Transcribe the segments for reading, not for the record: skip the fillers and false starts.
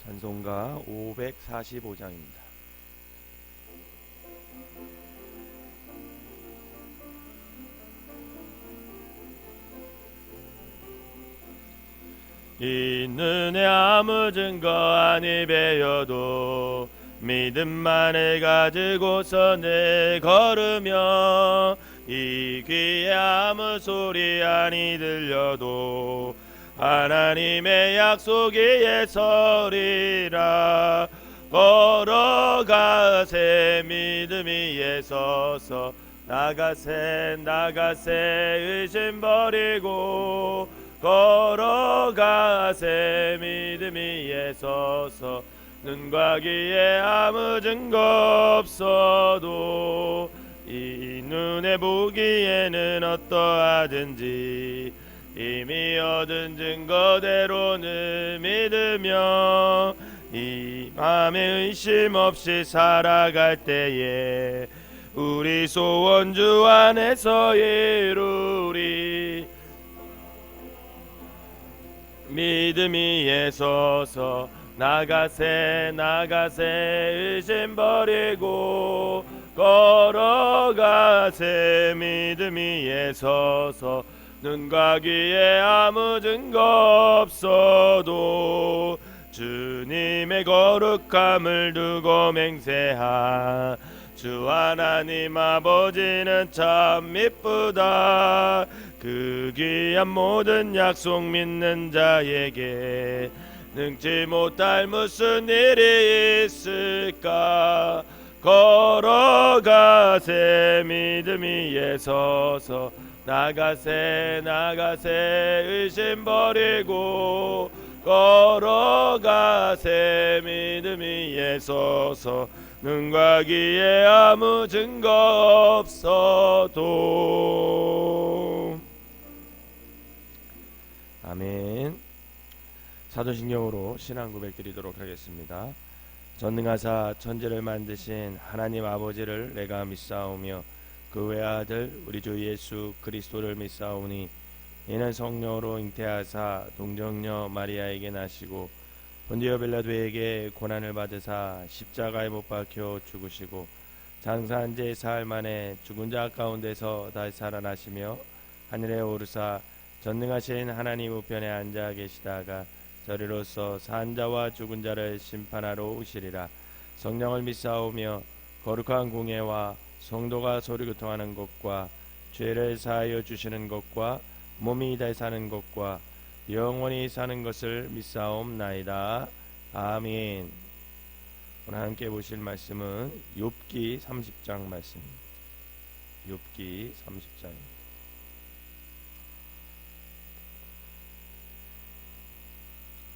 찬송가 545장입니다. 이 눈에 아무 증거 아니 배여도 믿음만을 가지고서 내 걸으며 이 귀에 아무 소리 아니 들려도 하나님의 약속 위에 서리라. 걸어가세 믿음 위에 서서 나가세 의심 버리고 걸어가세 믿음 위에 서서 눈과 귀에 아무 증거 없어도 이 눈에 보기에는 어떠하든지 이미 얻은 증거대로는 믿으며 이 맘에 의심 없이 살아갈 때에 우리 소원 주 안에서 이루리. 믿음 위에 서서 나가세 의심 버리고 걸어가세 믿음 위에 서서 눈과 귀에 아무 증거 없어도 주님의 거룩함을 두고 맹세하. 주 하나님 아버지는 참 미쁘다. 그 귀한 모든 약속 믿는 자에게 능치 못할 무슨 일이 있을까. 걸어가세 믿음 위에 서서 나가세 의심 버리고 걸어가세 믿음 위에 서서 눈과 귀에 아무 증거 없어도. 아멘. 사도신경으로 신앙 고백 드리도록 하겠습니다. 전능하사 천지를 만드신 하나님 아버지를 내가 믿사오며 그 외아들 우리 주 예수 그리스도를 믿사오니 이는 성령으로 잉태하사 동정녀 마리아에게 나시고 본디오 빌라도에게 고난을 받으사 십자가에 못 박혀 죽으시고 장사한 지 사흘 만에 죽은 자 가운데서 다시 살아나시며 하늘에 오르사 전능하신 하나님 우편에 앉아 계시다가 저리로서 산 자와 죽은 자를 심판하러 오시리라. 성령을 믿사오며 거룩한 공예와 성도가 소리교통하는 것과 죄를 사하여 주시는 것과 몸이 다시 사는 것과 영원히 사는 것을 믿사옵나이다. 아멘. 오늘 함께 보실 말씀은 욥기 30장 말씀입니다. 욥기 30장입니다.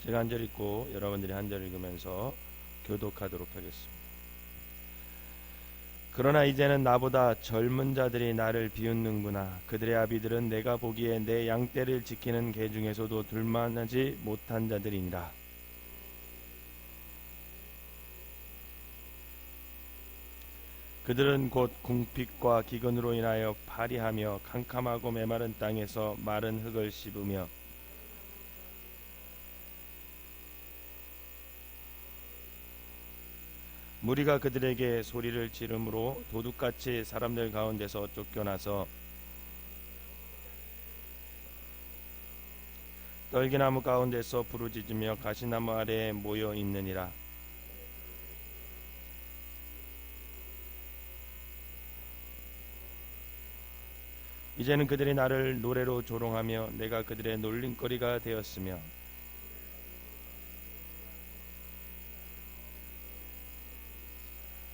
제가 한 절 읽고 여러분들이 한 절 읽으면서 교독하도록 하겠습니다. 그러나 이제는 나보다 젊은 자들이 나를 비웃는구나. 그들의 아비들은 내가 보기에 내 양떼를 지키는 개 중에서도 둘만하지 못한 자들이니라. 그들은 곧 궁핍과 기근으로 인하여 파리하며 캄캄하고 메마른 땅에서 마른 흙을 씹으며 무리가 그들에게 소리를 지르므로 도둑같이 사람들 가운데서 쫓겨나서 떨기나무 가운데서 부르짖으며 가시나무 아래에 모여 있느니라. 이제는 그들이 나를 노래로 조롱하며 내가 그들의 놀림거리가 되었으며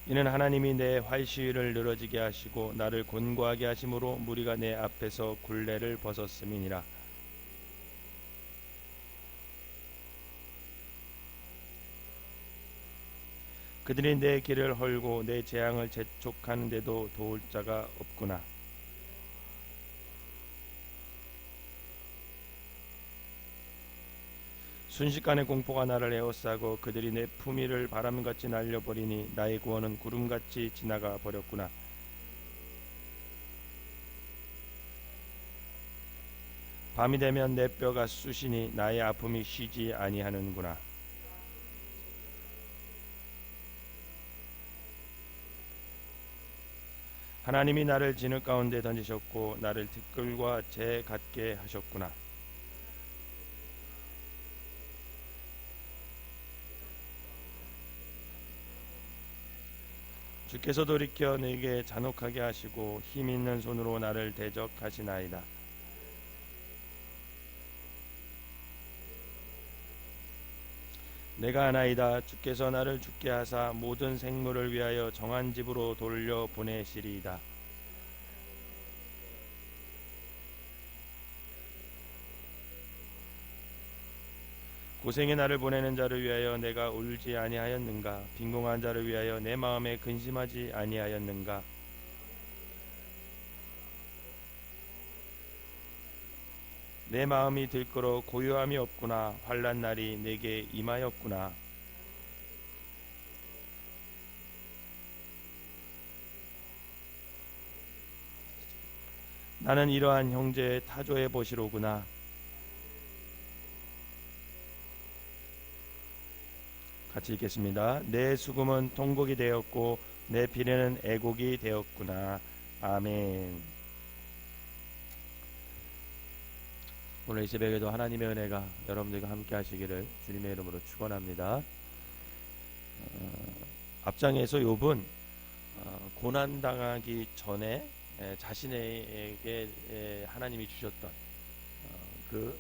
이는 하나님이 내 활시위를 늘어지게 하시고 나를 곤고하게 하심으로 무리가 내 앞에서 굴레를 벗었음이니라. 그들이 내 길을 헐고 내 재앙을 재촉하는데도 도울 자가 없구나. 순식간에 공포가 나를 에워싸고 그들이 내 품위를 바람같이 날려버리니 나의 구원은 구름같이 지나가 버렸구나. 밤이 되면 내 뼈가 쑤시니 나의 아픔이 쉬지 아니하는구나. 하나님이 나를 진흙 가운데 던지셨고 나를 티끌과 재 같게 하셨구나. 주께서 돌이켜 내게 잔혹하게 하시고 힘 있는 손으로 나를 대적하시나이다. 내가 아나이다. 주께서 나를 죽게 하사 모든 생물을 위하여 정한 집으로 돌려 보내시리이다. 고생의 나를 보내는 자를 위하여 내가 울지 아니하였는가? 빈궁한 자를 위하여 내 마음에 근심하지 아니하였는가? 내 마음이 들끓어 고요함이 없구나. 환난 날이 내게 임하였구나. 나는 이러한 형제의 타조의 보시로구나. 같이 읽겠습니다. 내 수금은 통곡이 되었고 내 비례는 애곡이 되었구나. 아멘. 오늘 이 새벽에도 하나님의 은혜가 여러분들과 함께 하시기를 주님의 이름으로 축원합니다. 앞장에서 욥은 고난당하기 전에 자신에게 하나님이 주셨던 그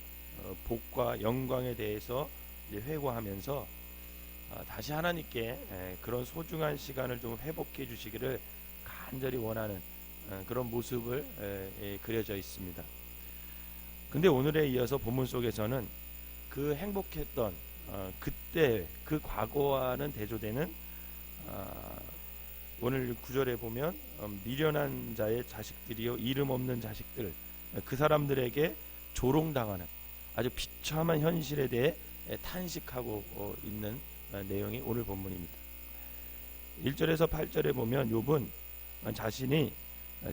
복과 영광에 대해서 회고하면서 다시 하나님께 그런 소중한 시간을 좀 회복해 주시기를 간절히 원하는 그런 모습을 그려져 있습니다. 근데 오늘에 이어서 본문 속에서는 그 행복했던 그때 그 과거와는 대조되는 오늘 9절에 보면 미련한 자의 자식들이요 이름 없는 자식들, 그 사람들에게 조롱당하는 아주 비참한 현실에 대해 탄식하고 있는 내용이 오늘 본문입니다. 1절에서 8절에 보면 욥은 자신이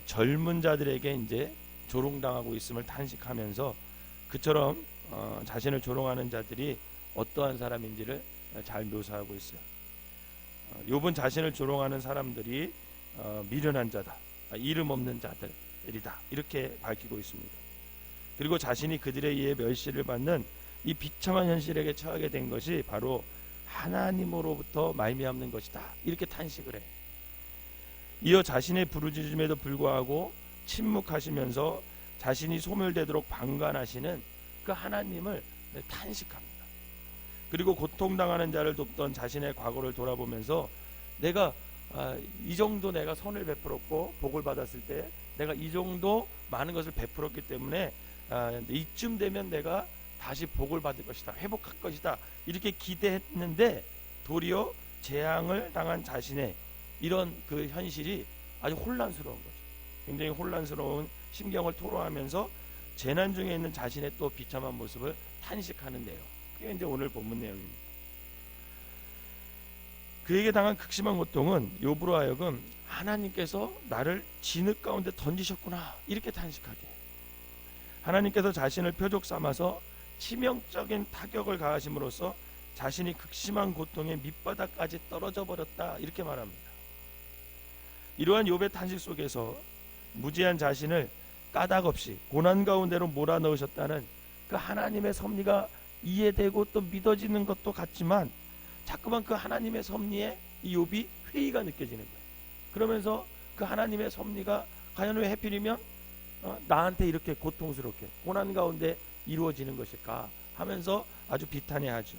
젊은 자들에게 이제 조롱당하고 있음을 탄식하면서 그처럼 자신을 조롱하는 자들이 어떠한 사람인지를 잘 묘사하고 있어요. 욥은 자신을 조롱하는 사람들이 미련한 자다, 이름 없는 자들이다 이렇게 밝히고 있습니다. 그리고 자신이 그들에 의해 멸시를 받는 이 비참한 현실에게 처하게 된 것이 바로 하나님으로부터 말미암는 것이다 이렇게 탄식을 해. 이어 자신의 부르짖음에도 불구하고 침묵하시면서 자신이 소멸되도록 방관하시는 그 하나님을 탄식합니다. 그리고 고통당하는 자를 돕던 자신의 과거를 돌아보면서 내가 이 정도 내가 선을 베풀었고 복을 받았을 때 내가 이 정도 많은 것을 베풀었기 때문에 이쯤 되면 내가 다시 복을 받을 것이다, 회복할 것이다 이렇게 기대했는데 도리어 재앙을 당한 자신의 이런 그 현실이 아주 혼란스러운 거죠. 굉장히 혼란스러운 심경을 토로하면서 재난 중에 있는 자신의 또 비참한 모습을 탄식하는 내용, 그게 이제 오늘 본문 내용입니다. 그에게 당한 극심한 고통은 욥으로 하여금 하나님께서 나를 진흙 가운데 던지셨구나 이렇게 탄식하게 해요. 하나님께서 자신을 표적 삼아서 치명적인 타격을 가하심으로써 자신이 극심한 고통의 밑바닥까지 떨어져 버렸다 이렇게 말합니다. 이러한 욥의 탄식 속에서 무지한 자신을 까닭없이 고난 가운데로 몰아넣으셨다는 그 하나님의 섭리가 이해되고 또 믿어지는 것도 같지만 자꾸만 그 하나님의 섭리에 이 욥이 회의가 느껴지는 거예요. 그러면서 그 하나님의 섭리가 과연 왜 하필이면 나한테 이렇게 고통스럽게 고난 가운데 이루어지는 것일까 하면서 아주 비탄해하죠.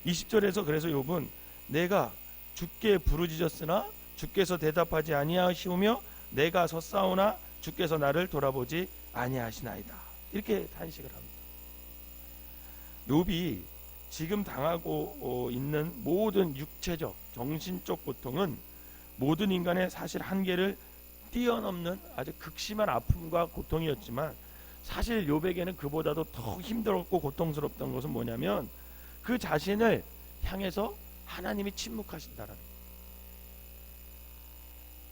20절에서 그래서 욥은 내가 주께 부르짖었으나 주께서 대답하지 아니하시오며 내가 섰사오나 주께서 나를 돌아보지 아니하시나이다 이렇게 탄식을 합니다. 욥이 지금 당하고 있는 모든 육체적 정신적 고통은 모든 인간의 사실 한계를 뛰어넘는 아주 극심한 아픔과 고통이었지만 사실 욥에게는 그보다도 더 힘들었고 고통스럽던 것은 뭐냐면 그 자신을 향해서 하나님이 침묵하신다라는 거예요.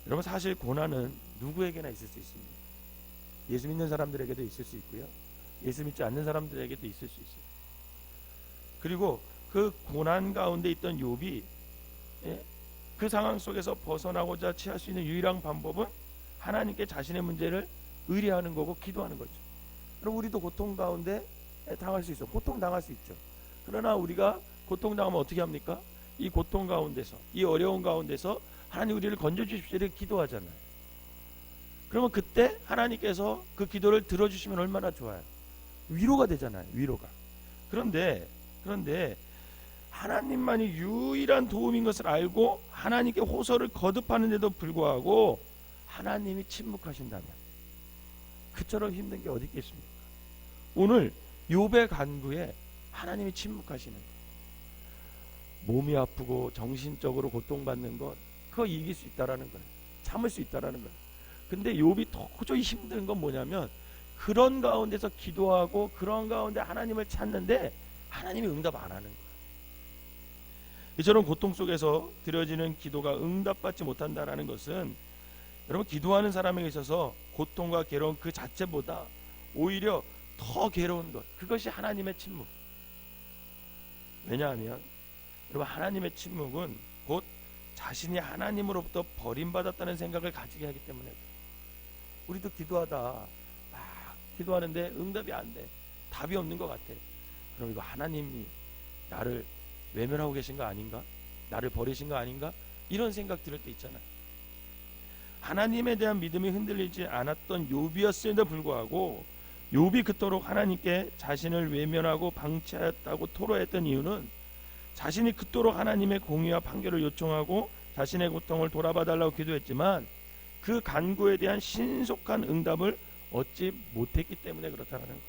여러분 사실 고난은 누구에게나 있을 수 있습니다. 예수 믿는 사람들에게도 있을 수 있고요. 예수 믿지 않는 사람들에게도 있을 수 있어요. 그리고 그 고난 가운데 있던 욥이 그 상황 속에서 벗어나고자 취할 수 있는 유일한 방법은 하나님께 자신의 문제를 의뢰하는 거고 기도하는 거죠. 그럼 우리도 고통 가운데 당할 수 있어. 고통 당할 수 있죠. 그러나 우리가 고통 당하면 어떻게 합니까? 이 고통 가운데서, 이 어려운 가운데서 하나님 우리를 건져주십시오 이렇게 기도하잖아요. 그러면 그때 하나님께서 그 기도를 들어주시면 얼마나 좋아요. 위로가 되잖아요. 위로가. 그런데 하나님만이 유일한 도움인 것을 알고 하나님께 호소를 거듭하는데도 불구하고 하나님이 침묵하신다면 그처럼 힘든 게 어디 있겠습니까? 오늘 욥의 간구에 하나님이 침묵하시는 것, 몸이 아프고 정신적으로 고통받는 것, 그거 이길 수 있다라는 거예요. 참을 수 있다라는 거예요. 근데 욥이 도저히 힘든 건 뭐냐면 그런 가운데서 기도하고 그런 가운데 하나님을 찾는데 하나님이 응답 안 하는 거예요. 이처럼 고통 속에서 드려지는 기도가 응답받지 못한다라는 것은 여러분 기도하는 사람에게 있어서 고통과 괴로움 그 자체보다 오히려 더 괴로운 것, 그것이 하나님의 침묵. 왜냐하면 여러분 하나님의 침묵은 곧 자신이 하나님으로부터 버림받았다는 생각을 가지게 하기 때문에 우리도 기도하다 막 기도하는데 응답이 안 돼. 답이 없는 것 같아. 그럼 이거 하나님이 나를 외면하고 계신 거 아닌가? 나를 버리신 거 아닌가? 이런 생각 들을 때 있잖아요. 하나님에 대한 믿음이 흔들리지 않았던 욥이었음에도 불구하고 욥이 그토록 하나님께 자신을 외면하고 방치하였다고 토로했던 이유는 자신이 그토록 하나님의 공의와 판결을 요청하고 자신의 고통을 돌아봐달라고 기도했지만 그 간구에 대한 신속한 응답을 얻지 못했기 때문에 그렇다는 거예요.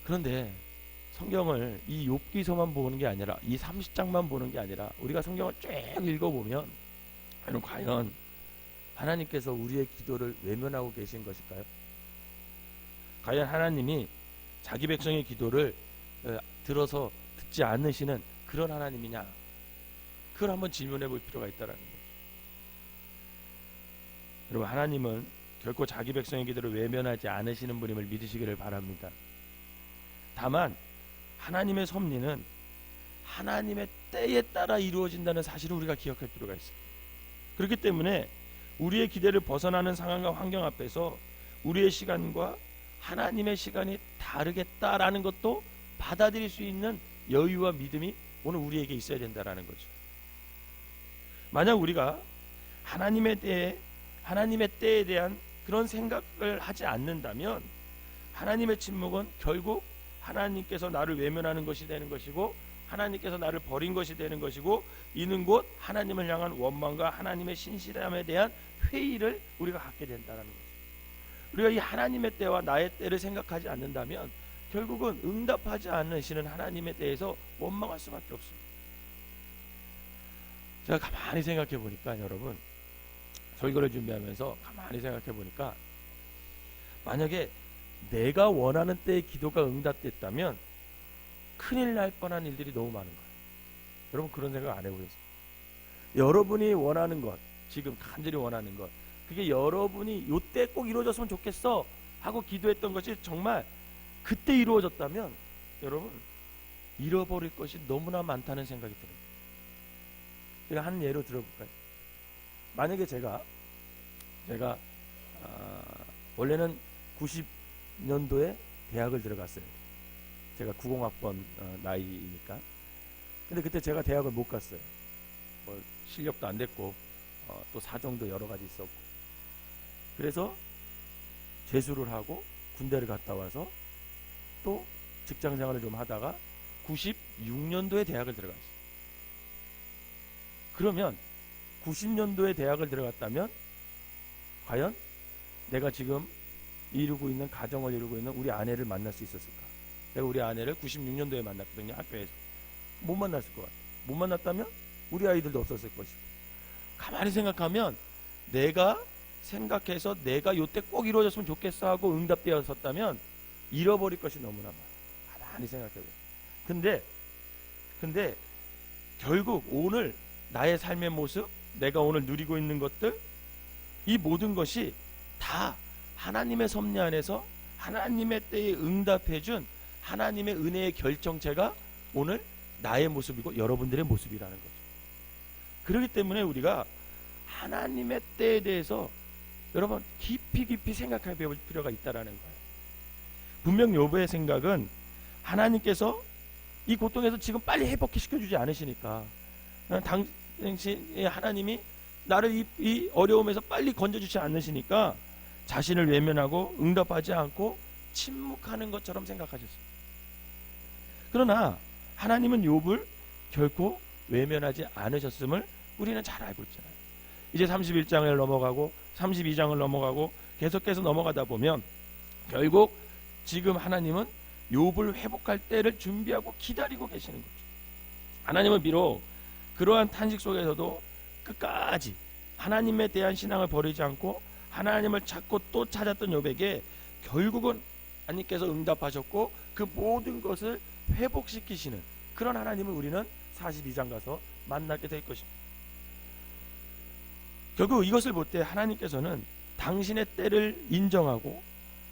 그런데 성경을 이 욥기서만 보는 게 아니라 이 30장만 보는 게 아니라 우리가 성경을 쭉 읽어보면 여러분 과연 하나님께서 우리의 기도를 외면하고 계신 것일까요? 과연 하나님이 자기 백성의 기도를 들어서 듣지 않으시는 그런 하나님이냐? 그걸 한번 질문해 볼 필요가 있다는 거죠. 여러분 하나님은 결코 자기 백성의 기도를 외면하지 않으시는 분임을 믿으시기를 바랍니다. 다만 하나님의 섭리는 하나님의 때에 따라 이루어진다는 사실을 우리가 기억할 필요가 있어요. 그렇기 때문에 우리의 기대를 벗어나는 상황과 환경 앞에서 우리의 시간과 하나님의 시간이 다르겠다라는 것도 받아들일 수 있는 여유와 믿음이 오늘 우리에게 있어야 된다라는 거죠. 만약 우리가 하나님의 때에 대한 그런 생각을 하지 않는다면 하나님의 침묵은 결국 하나님께서 나를 외면하는 것이 되는 것이고 하나님께서 나를 버린 것이 되는 것이고 이는 곧 하나님을 향한 원망과 하나님의 신실함에 대한 회의를 우리가 갖게 된다는 거죠. 우리가 이 하나님의 때와 나의 때를 생각하지 않는다면 결국은 응답하지 않으시는 하나님에 대해서 원망할 수밖에 없습니다. 제가 가만히 생각해 보니까 여러분 설교를 준비하면서 가만히 생각해 보니까 만약에 내가 원하는 때에 기도가 응답됐다면 큰일 날 뻔한 일들이 너무 많은 거예요. 여러분 그런 생각 안 해보셨어요? 여러분이 원하는 것, 지금 간절히 원하는 것, 그게 여러분이 요때 꼭 이루어졌으면 좋겠어 하고 기도했던 것이 정말 그때 이루어졌다면 여러분 잃어버릴 것이 너무나 많다는 생각이 들어요. 제가 한 예로 들어볼까요? 만약에 제가 원래는 90년도에 대학을 들어갔어요. 제가 90학번 나이니까. 근데 그때 제가 대학을 못 갔어요. 뭐 실력도 안 됐고 또 사정도 여러 가지 있었고. 그래서 재수를 하고 군대를 갔다 와서 또 직장 생활을 좀 하다가 96년도에 대학을 들어갔어요. 그러면 90년도에 대학을 들어갔다면 과연 내가 지금 이루고 있는 가정을 이루고 있는 우리 아내를 만날 수 있었을까? 내가 우리 아내를 96년도에 만났거든요. 학교에서. 못 만났을 것 같아요. 못 만났다면 우리 아이들도 없었을 것이고. 가만히 생각하면 내가 생각해서 내가 요때 꼭 이루어졌으면 좋겠어 하고 응답되었었다면 잃어버릴 것이 너무나 많아요. 가만히 생각해보면. 근데 결국 오늘 나의 삶의 모습, 내가 오늘 누리고 있는 것들, 이 모든 것이 다 하나님의 섭리 안에서 하나님의 때에 응답해준 하나님의 은혜의 결정체가 오늘 나의 모습이고 여러분들의 모습이라는 거죠. 그렇기 때문에 우리가 하나님의 때에 대해서 여러분 깊이 생각해 볼 필요가 있다라는 거예요. 분명 욥의 생각은 하나님께서 이 고통에서 지금 빨리 회복시켜주지 않으시니까, 당신 하나님이 나를 이 어려움에서 빨리 건져주지 않으시니까 자신을 외면하고 응답하지 않고 침묵하는 것처럼 생각하셨습니다. 그러나 하나님은 욥을 결코 외면하지 않으셨음을 우리는 잘 알고 있잖아요. 이제 31장을 넘어가고 32장을 넘어가고 계속해서 넘어가다 보면 결국 지금 하나님은 욥을 회복할 때를 준비하고 기다리고 계시는 거죠. 하나님은 비록 그러한 탄식 속에서도 끝까지 하나님에 대한 신앙을 버리지 않고 하나님을 찾고 또 찾았던 욥에게 결국은 하나님께서 응답하셨고 그 모든 것을 회복시키시는 그런 하나님을 우리는 42장 가서 만나게 될 것입니다. 결국 이것을 볼 때 하나님께서는 당신의 때를 인정하고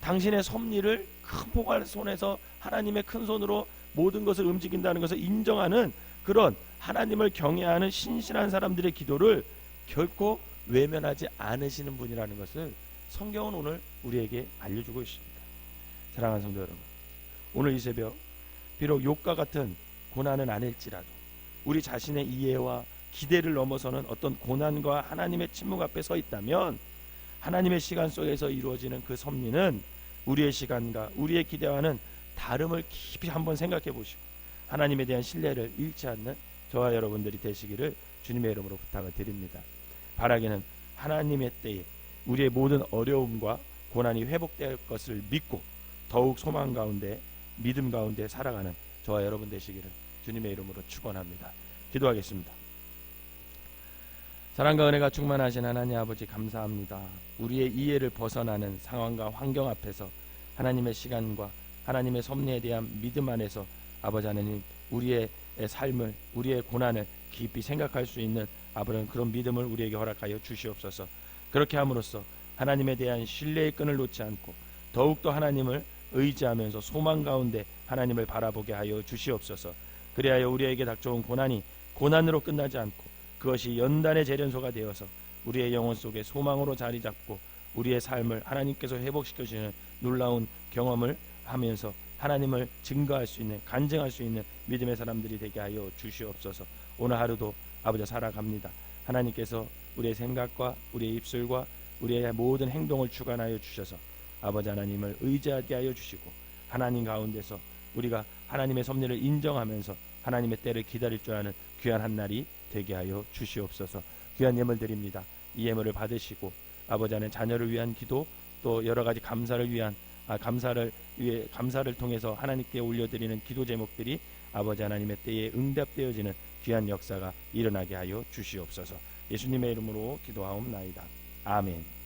당신의 섭리를 큰 포괄 손에서 하나님의 큰 손으로 모든 것을 움직인다는 것을 인정하는 그런 하나님을 경외하는 신실한 사람들의 기도를 결코 외면하지 않으시는 분이라는 것을 성경은 오늘 우리에게 알려주고 있습니다. 사랑하는 성도 여러분, 오늘 이 새벽 비록 욥과 같은 고난은 아닐지라도 우리 자신의 이해와 기대를 넘어서는 어떤 고난과 하나님의 침묵 앞에 서 있다면 하나님의 시간 속에서 이루어지는 그 섭리는 우리의 시간과 우리의 기대와는 다름을 깊이 한번 생각해 보시고 하나님에 대한 신뢰를 잃지 않는 저와 여러분들이 되시기를 주님의 이름으로 부탁을 드립니다. 바라기는 하나님의 때에 우리의 모든 어려움과 고난이 회복될 것을 믿고 더욱 소망 가운데 믿음 가운데 살아가는 저와 여러분 되시기를 주님의 이름으로 축원합니다. 기도하겠습니다. 사랑과 은혜가 충만하신 하나님 아버지 감사합니다. 우리의 이해를 벗어나는 상황과 환경 앞에서 하나님의 시간과 하나님의 섭리에 대한 믿음 안에서 아버지 하나님 우리의 삶을 우리의 고난을 깊이 생각할 수 있는 아버지 그런 믿음을 우리에게 허락하여 주시옵소서. 그렇게 함으로써 하나님에 대한 신뢰의 끈을 놓지 않고 더욱더 하나님을 의지하면서 소망 가운데 하나님을 바라보게 하여 주시옵소서. 그리하여 우리에게 닥쳐온 고난이 고난으로 끝나지 않고 그것이 연단의 재련소가 되어서 우리의 영혼 속에 소망으로 자리 잡고 우리의 삶을 하나님께서 회복시켜 주시는 놀라운 경험을 하면서 하나님을 증거할 수 있는 간증할 수 있는 믿음의 사람들이 되게 하여 주시옵소서. 오늘 하루도 아버지 살아갑니다. 하나님께서 우리의 생각과 우리의 입술과 우리의 모든 행동을 주관하여 주셔서 아버지 하나님을 의지하게 하여 주시고 하나님 가운데서 우리가 하나님의 섭리를 인정하면서 하나님의 때를 기다릴 줄 아는 귀한 한 날이 되게 하여 주시옵소서. 귀한 예물 드립니다. 이 예물을 받으시고 아버지 하나님 자녀를 위한 기도 또 여러 가지 감사를 위한 감사를 통해서 하나님께 올려드리는 기도 제목들이 아버지 하나님의 때에 응답되어지는 귀한 역사가 일어나게 하여 주시옵소서. 예수님의 이름으로 기도하옵나이다. 아멘.